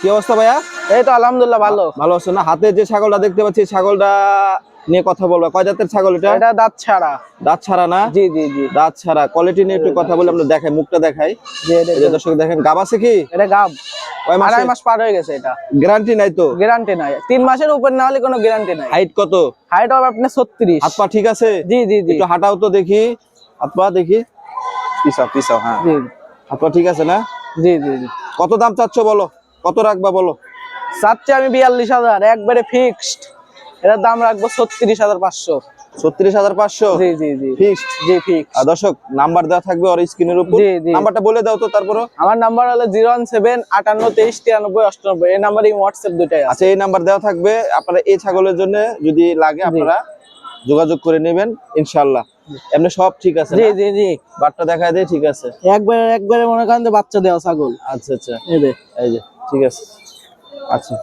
কি অবস্থা ভাইয়া? এই তো আলহামদুলিল্লাহ ভালো। ভালো আছো না? হাতে যে ছাগলটা দেখতে পাচ্ছি, ছাগলটা নিয়ে কথা বলবো। কয় জাতের ছাগল এটা? এটা দাঁত ছাড়া। দাঁত ছাড়া না? জি জি জি। দাঁত ছাড়া। কোয়ালিটি নিয়ে একটু কথা বলে আমরা দেখাই, মুখটা দেখাই। জি এটা এই যে দর্শক দেখেন, গাব আছে কি? এটা গাব। কয় মাসে? 2.5 মাস পার হয়ে গেছে। এটা গ্যারান্টি নাই তো? গ্যারান্টি নাই, 3 মাসের উপর না হলে কোনো গ্যারান্টি নাই। হাইট কত? হাইট হবে আপনার 36। হাত পা ঠিক আছে? জি জি জি। একটু হাঁটাও তো দেখি, হাত পা দেখি। পিছাও হ্যাঁ। জি হাত পা ঠিক আছে না? জি জি জি। কত দাম চাচ্ছ বলো, কত রাখবা বলো? চাচ্ছি আমি 42,000 একবারে ফিক্সড। এটার দাম রাখবো 36,500। 36,500? জি জি জি ফিক্সড? জি ফিক্স। আর দর্শক নাম্বার দেওয়া থাকবে ওর স্ক্রিনের উপর। জি জি। নাম্বারটা বলে দাও তো তারপরও। আমার নাম্বার হলো 01758239398। এই নাম্বারে হোয়াটসঅ্যাপ দুটাই আছে। আচ্ছা, এই নাম্বার দেওয়া থাকবে। আপনারা এই ছাগলের জন্য যদি লাগে আপনারা যোগাযোগ করে নেবেন ইনশাআল্লাহ। এমনি সব ঠিক আছে জি না? জি জি। বাটটা দেখায় দেয়, ঠিক আছে। একবারে মনে করেন যে বাচ্চা দেওয়া ছাগল। আচ্ছা আচ্ছা, এই যে এই যে ঠিক আছে। আচ্ছা।